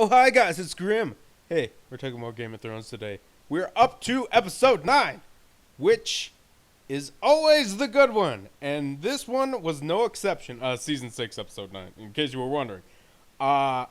Oh, hi guys, it's Grim. Hey, we're talking about Game of Thrones today. We're up to episode 9, which is always the good one. And this one was no exception. Season 6, episode 9, in case you were wondering. Uh,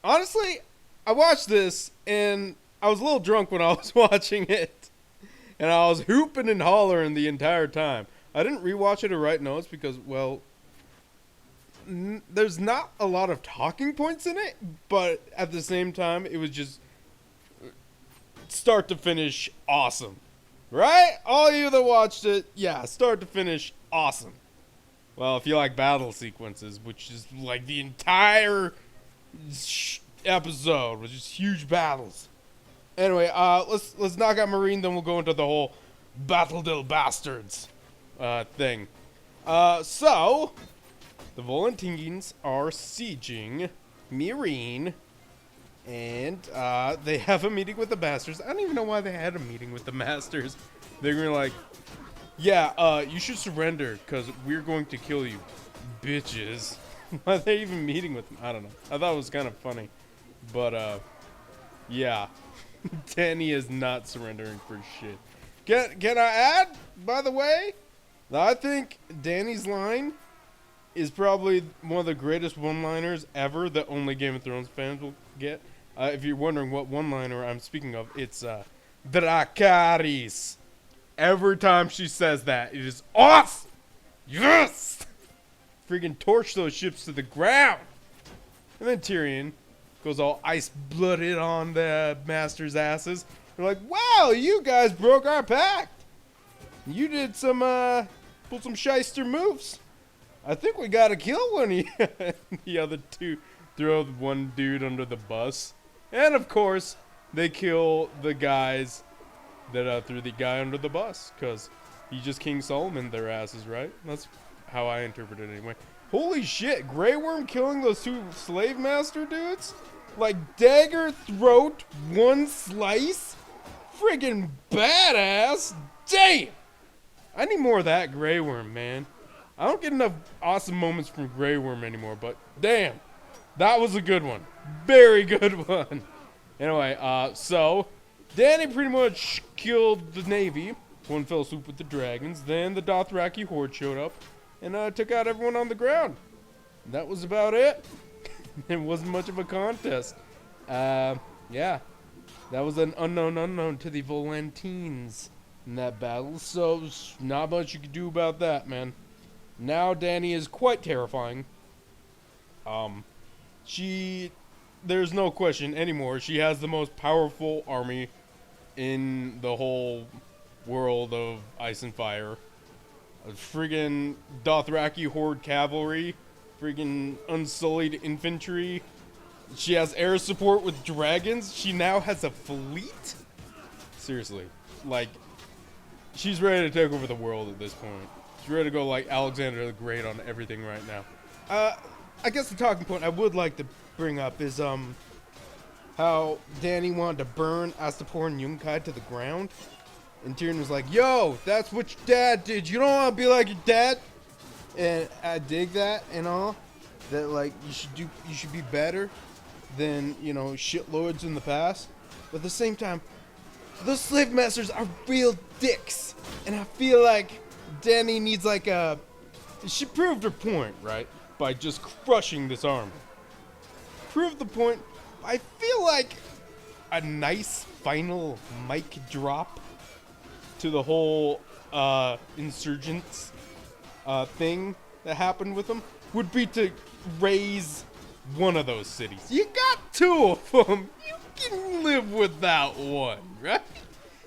Honestly, I watched this and I was a little drunk when I was watching it. And I was hooping and hollering the entire time. I didn't rewatch it or write notes because, well, there's not a lot of talking points in it, but at the same time, it was just start to finish awesome. Right? All you that watched it, yeah, start to finish awesome. Well, if you like battle sequences, which is like the entire episode, which is huge battles. Anyway, let's knock out Marine, then we'll go into the whole Battle del Bastards thing. So the Volantines are sieging Meereen, and they have a meeting with the Masters. I don't even know why they had a meeting with the Masters. They were like, yeah, you should surrender, because we're going to kill you, bitches. Why are they even meeting with them? I don't know. I thought it was kind of funny. But, yeah. Dany is not surrendering for shit. Can I add, by the way, I think Dany's line is probably one of the greatest one-liners ever that only Game of Thrones fans will get. If you're wondering what one-liner I'm speaking of, it's Dracarys. Every time she says that, it is awesome! Yes! Freaking torch those ships to the ground! And then Tyrion goes all ice-blooded on the Masters' asses. They're like, wow, you guys broke our pact! You did some, pulled some shyster moves. I think we gotta kill one of you. The other two throw one dude under the bus. And of course, they kill the guys that threw the guy under the bus. Because he just King Solomon their asses, right? That's how I interpret it anyway. Holy shit, Grey Worm killing those two slave master dudes? Like dagger throat, one slice? Friggin' badass! Damn! I need more of that Grey Worm, man. I don't get enough awesome moments from Grey Worm anymore, but damn, that was a good one. Very good one. Anyway, so Dany pretty much killed the Navy. One fell asleep with the dragons. Then the Dothraki horde showed up and took out everyone on the ground. That was about it. It wasn't much of a contest. Yeah, that was an unknown to the Volantines in that battle. So not much you could do about that, man. Now Dany is quite terrifying. There's no question anymore. She has the most powerful army in the whole world of Ice and Fire. A friggin' Dothraki horde cavalry. Friggin' unsullied infantry. She has air support with dragons. She now has a fleet? Seriously. Like, she's ready to take over the world at this point. She's ready to go like Alexander the Great on everything right now. I guess the talking point I would like to bring up is how Dany wanted to burn Astapor and Yunkai to the ground. And Tyrion was like, yo, that's what your dad did. You don't want to be like your dad. And I dig that and all. That like you should be better than, you know, shitlords in the past. But at the same time, those slave masters are real dicks. And I feel like Dany needs like a... She proved her point, right? By just crushing this army. Proved the point. I feel like a nice final mic drop to the whole insurgents thing that happened with them would be to raise one of those cities. You got two of them. You can live with that one, right?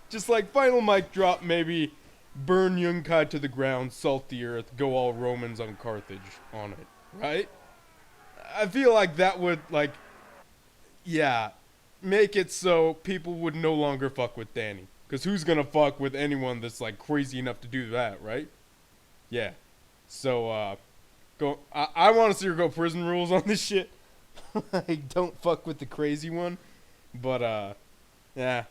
Just like final mic drop, maybe burn Yunkai to the ground, salt the earth, go all Romans on Carthage on it, right? I feel like that would, like, yeah, make it so people would no longer fuck with Dany. Because who's gonna fuck with anyone that's, like, crazy enough to do that, right? Yeah. So, I want to see her go prison rules on this shit. Like, don't fuck with the crazy one. But, yeah.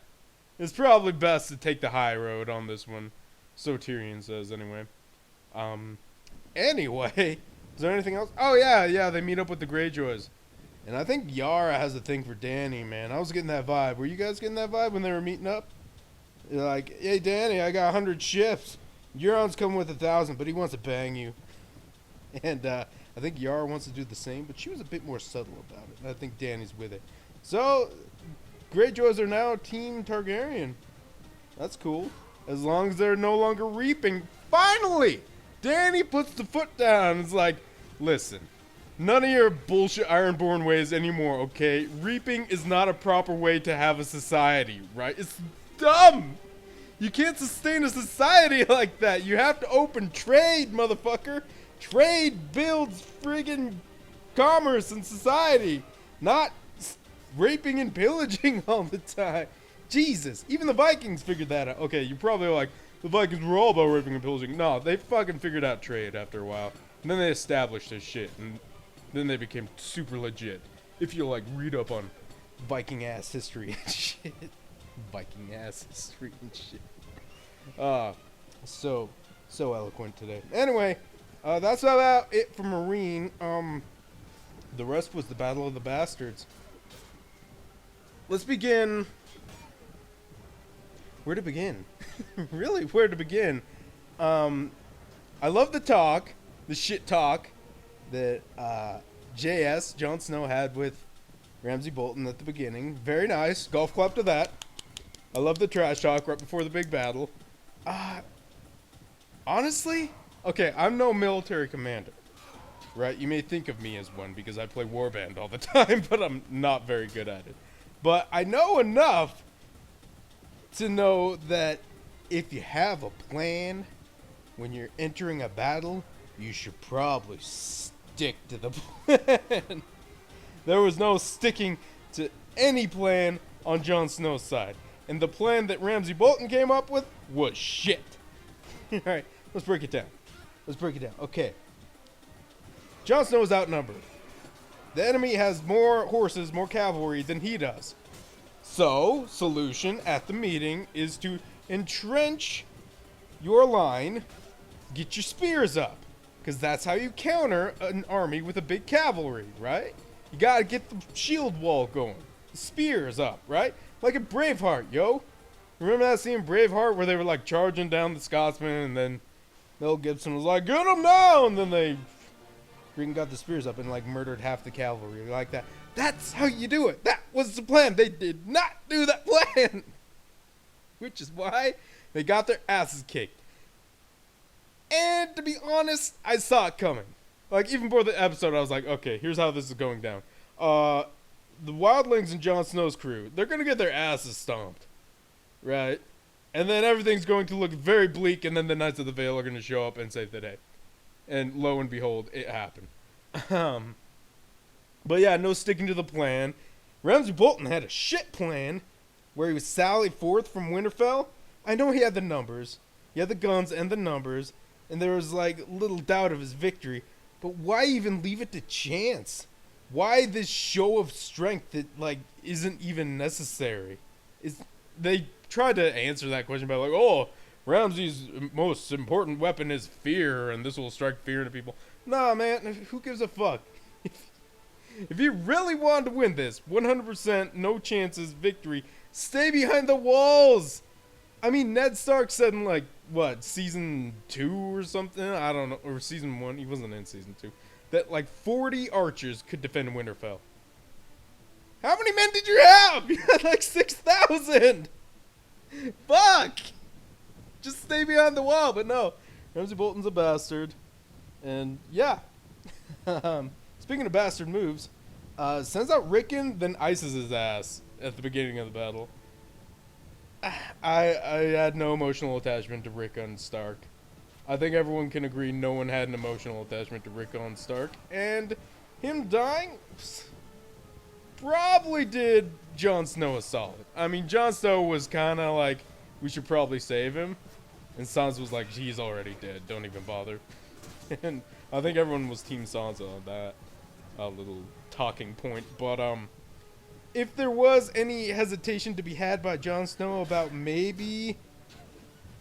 It's probably best to take the high road on this one. So Tyrion says, anyway. Anyway, is there anything else? Oh, yeah, they meet up with the Greyjoys. And I think Yara has a thing for Danny, man. I was getting that vibe. Were you guys getting that vibe when they were meeting up? They're like, hey, Danny, I got 100 ships. Euron's coming with 1,000, but he wants to bang you. And I think Yara wants to do the same, but she was a bit more subtle about it. I think Danny's with it. So, Greyjoys are now Team Targaryen. That's cool. As long as they're no longer reaping. Finally! Danny puts the foot down. It's like, listen, none of your bullshit Ironborn ways anymore, okay? Reaping is not a proper way to have a society, right? It's dumb! You can't sustain a society like that. You have to open trade, motherfucker. Trade builds friggin' commerce and society. Not raping and pillaging all the time. Jesus. Even the Vikings figured that out. Okay, you're probably like, the Vikings were all about raping and pillaging. No, they fucking figured out trade after a while. And then they established their shit. And then they became super legit. If you like read up on Viking ass history and shit. Viking ass history and shit. So eloquent today. Anyway, that's about it for Marine. The rest was the Battle of the Bastards. Let's begin. Where to begin? Really, where to begin? I love the talk, the shit talk that JS, Jon Snow, had with Ramsay Bolton at the beginning. Very nice. Golf clap to that. I love the trash talk right before the big battle. Honestly, okay, I'm no military commander, right? You may think of me as one because I play Warband all the time, but I'm not very good at it. But I know enough to know that if you have a plan when you're entering a battle, you should probably stick to the plan. There was no sticking to any plan on Jon Snow's side. And the plan that Ramsay Bolton came up with was shit. Alright, let's break it down. Okay. Jon Snow is outnumbered. The enemy has more horses, more cavalry than he does. So, solution at the meeting is to entrench your line, get your spears up. Because that's how you counter an army with a big cavalry, right? You gotta get the shield wall going. The spears up, right? Like a Braveheart, yo. Remember that scene in Braveheart where they were like charging down the Scotsman and then Mel Gibson was like, get them now! And then they freaking got the spears up and like murdered half the cavalry like that. That's how you do it. That was the plan. They did not do that plan. Which is why they got their asses kicked. And to be honest, I saw it coming. Like, even before the episode, I was like, okay, here's how this is going down. The Wildlings and Jon Snow's crew, they're going to get their asses stomped. Right? And then everything's going to look very bleak, and then the Knights of the Vale are going to show up and save the day. And lo and behold, it happened. But yeah, no sticking to the plan. Ramsay Bolton had a shit plan where he was sallied forth from Winterfell. I know he had the numbers. He had the guns and the numbers. And there was like little doubt of his victory. But why even leave it to chance? Why this show of strength that like isn't even necessary? They tried to answer that question by like, oh, Ramsay's most important weapon is fear, and this will strike fear into people. Nah, man, who gives a fuck? If you really wanted to win this, 100%, no chances, victory, stay behind the walls. I mean, Ned Stark said in like, what, season 2 or something? I don't know, or season 1, he wasn't in season 2. That like 40 archers could defend Winterfell. How many men did you have? You had like 6,000. Fuck. Just stay behind the wall, but no. Ramsay Bolton's a bastard. And yeah. Speaking of bastard moves, sends out Rickon, then ices his ass at the beginning of the battle. I had no emotional attachment to Rickon Stark. I think everyone can agree no one had an emotional attachment to Rickon Stark. And him dying probably did Jon Snow a solid. I mean, Jon Snow was kind of like, we should probably save him. And Sansa was like, he's already dead, don't even bother. And I think everyone was Team Sansa on that little talking point. But if there was any hesitation to be had by Jon Snow about maybe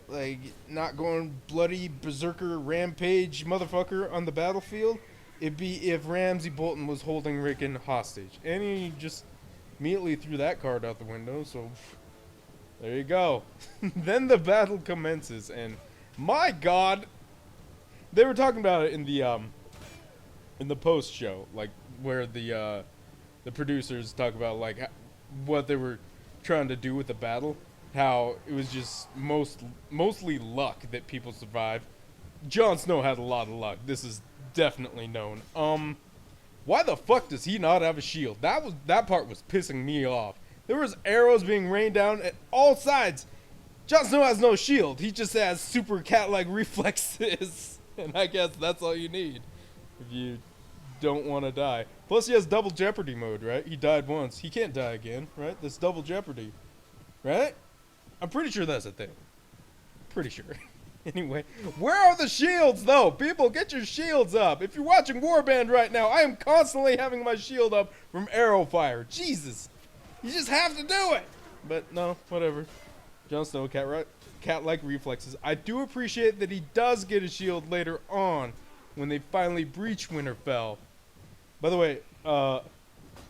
like not going bloody berserker rampage motherfucker on the battlefield, it'd be if Ramsay Bolton was holding Rickon hostage. And he just immediately threw that card out the window, so there you go. Then the battle commences, and my god, they were talking about it in the post show, like where the producers talk about like what they were trying to do with the battle, how it was just mostly luck that people survived. Jon Snow had a lot of luck. This is definitely known. Why the fuck does he not have a shield? That part was pissing me off. There was arrows being rained down at all sides. Jon Snow has no shield. He just has super cat-like reflexes. And I guess that's all you need if you don't want to die. Plus he has double jeopardy mode, right? He died once. He can't die again, right? That's double jeopardy. Right? I'm pretty sure that's a thing. Pretty sure. Anyway, where are the shields, though? People, get your shields up. If you're watching Warband right now, I am constantly having my shield up from arrow fire. Jesus. You just have to do it. But no, whatever. Jon Snow, cat-like reflexes. I do appreciate that he does get a shield later on when they finally breach Winterfell. By the way,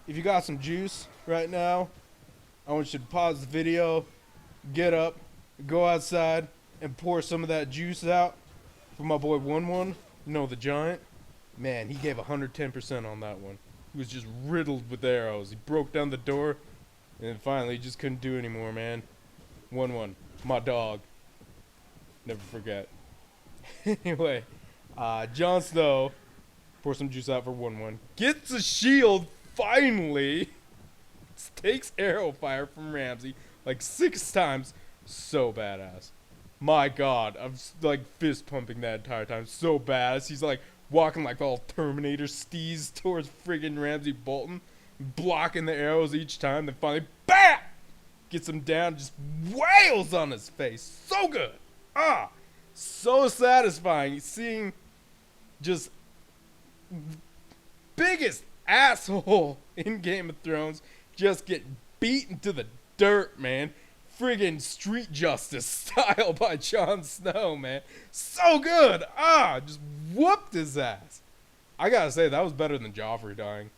if you got some juice right now, I want you to pause the video, get up, go outside, and pour some of that juice out for my boy 1-1. You know, the giant. Man, he gave 110% on that one. He was just riddled with arrows. He broke down the door, and then finally he just couldn't do anymore, man. 1-1. My dog. Never forget. Anyway, Jon Snow, pour some juice out for 1-1. Gets a shield, finally. Takes arrow fire from Ramsay like 6 times. So badass. My god, I'm like fist pumping that entire time. So badass. He's like walking like all Terminator steez towards friggin' Ramsay Bolton, blocking the arrows each time. Then finally, BAM! Gets him down, just wails on his face. So good. So satisfying seeing just biggest asshole in Game of Thrones just get beaten to the dirt, man. Friggin' street justice style by Jon Snow, man. So good. Just whooped his ass. I gotta say, that was better than Joffrey dying.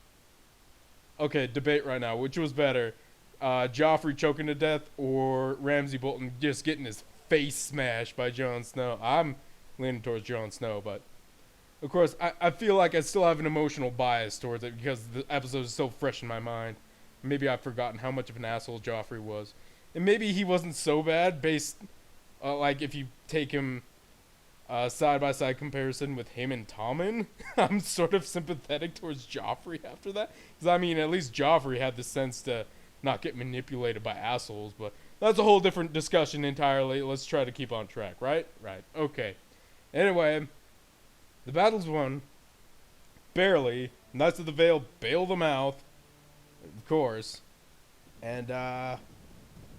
Okay, debate right now. Which was better? Joffrey choking to death or Ramsay Bolton just getting his face smashed by Jon Snow? I'm leaning towards Jon Snow, but of course, I feel like I still have an emotional bias towards it because the episode is so fresh in my mind. Maybe I've forgotten how much of an asshole Joffrey was. And maybe he wasn't so bad based, like, if you take him side-by-side comparison with him and Tommen. I'm sort of sympathetic towards Joffrey after that. Because, I mean, at least Joffrey had the sense to not get manipulated by assholes. But that's a whole different discussion entirely. Let's try to keep on track, right? Right. Okay. Anyway, the battle's won. Barely. Knights of the Vale bail them out. Of course. And,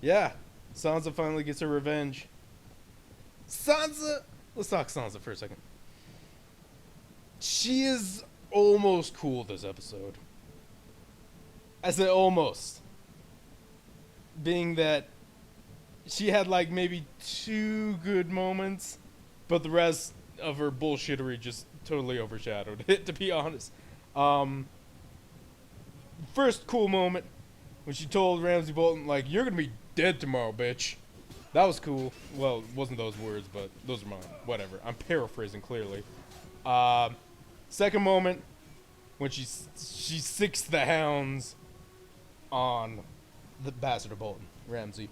yeah, Sansa finally gets her revenge. Sansa, let's talk Sansa for a second. She is almost cool this episode. I say almost. Being that she had like maybe 2 good moments, but the rest of her bullshittery just totally overshadowed it, to be honest. First cool moment, when she told Ramsay Bolton, like, you're gonna be dead tomorrow, bitch. That was cool. Well, it wasn't those words, but those are mine. Whatever. I'm paraphrasing clearly. Second moment, when she sicks the hounds on the Bastard Bolton, Ramsay.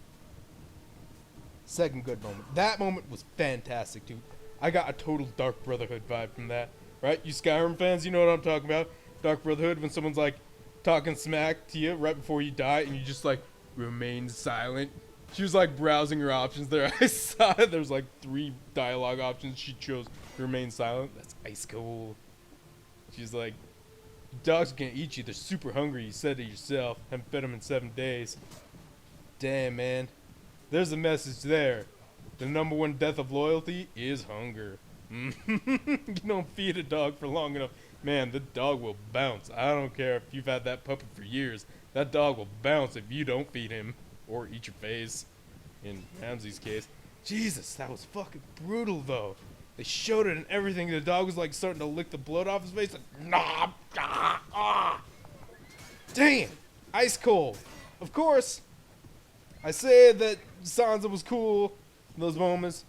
Second good moment. That moment was fantastic, too. I got a total Dark Brotherhood vibe from that. Right? You Skyrim fans, you know what I'm talking about. Dark Brotherhood, when someone's like talking smack to you right before you die and you just like remain silent. She was like browsing her options there. I saw it. There's like 3 dialogue options. She chose remain silent. That's ice cold. She's like, dogs can't eat you. They're super hungry. You said it yourself. Haven't fed them in 7 days. Damn, man. There's a message there. The #1 death of loyalty is hunger. You don't feed a dog for long enough. Man, the dog will bounce. I don't care if you've had that puppy for years. That dog will bounce if you don't feed him. Or eat your face. In Ramsay's case. Jesus, that was fucking brutal, though. They showed it and everything. The dog was like starting to lick the blood off his face. Like, nah, ah, ah. Damn, ice cold. Of course, I said that Sansa was cool in those moments,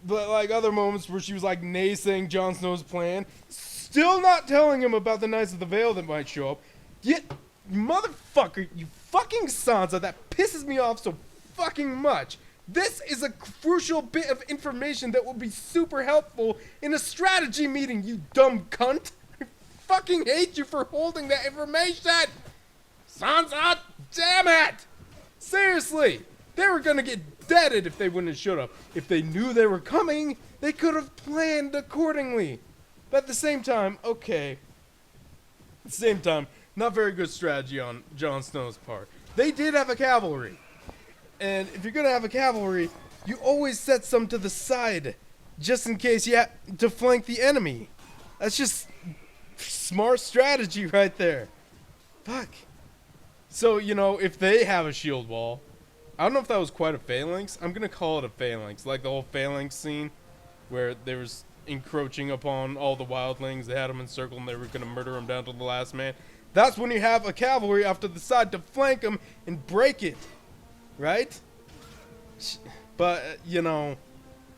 but like other moments where she was like naysaying Jon Snow's plan, still not telling him about the Knights of the Vale that might show up. Yet, motherfucker, you fucking Sansa, that pisses me off so fucking much. This is a crucial bit of information that will be super helpful in a strategy meeting, you dumb cunt. I fucking hate you for holding that information. Sansa, damn it! Seriously, they were gonna get deaded if they wouldn't have showed up. If they knew they were coming, they could have planned accordingly. But at the same time, okay. At the same time, not very good strategy on Jon Snow's part. They did have a cavalry. And if you're gonna have a cavalry, you always set some to the side, just in case you have to flank the enemy. That's just smart strategy right there. Fuck. So, you know, if they have a shield wall, I don't know if that was quite a phalanx. I'm gonna call it a phalanx, like the whole phalanx scene, where they were encroaching upon all the wildlings. They had them encircled and they were gonna murder them down to the last man. That's when you have a cavalry off to the side to flank them and break it. Right? But, you know,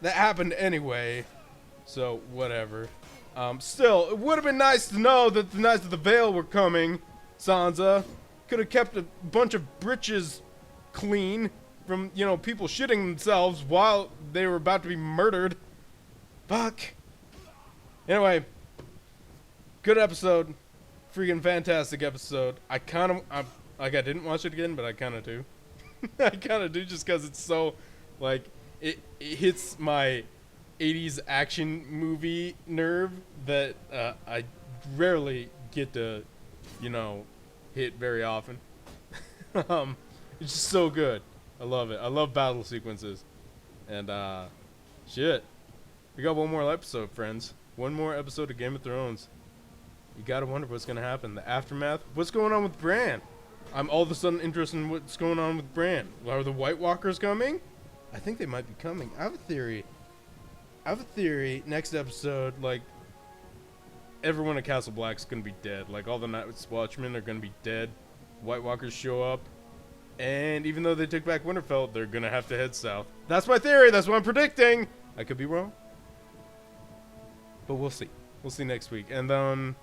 that happened anyway. So, whatever. Still, it would have been nice to know that the Knights of the Vale were coming, Sansa. Could have kept a bunch of britches clean from, you know, people shitting themselves while they were about to be murdered. Fuck. Anyway, good episode. Freaking fantastic episode. I didn't watch it again, but I kind of do. I kind of do, just because it's so, like, it hits my 80s action movie nerve that I rarely get to, you know, hit very often. It's just so good. I love it. I love battle sequences. And, shit. We got one more episode, friends. One more episode of Game of Thrones. You gotta wonder what's gonna happen. The aftermath. What's going on with Bran? I'm all of a sudden interested in what's going on with Bran. Are the White Walkers coming? I think they might be coming. I have a theory. Next episode, like, everyone at Castle Black's gonna be dead. Like, all the Night's Watchmen are gonna be dead. White Walkers show up. And even though they took back Winterfell, they're gonna have to head south. That's my theory. That's what I'm predicting. I could be wrong. But we'll see. We'll see next week. And then,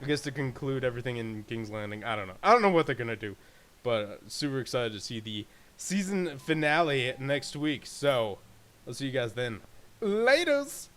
I guess to conclude everything in King's Landing, I don't know. I don't know what they're gonna do. But super excited to see the season finale next week. So, I'll see you guys then. Laters!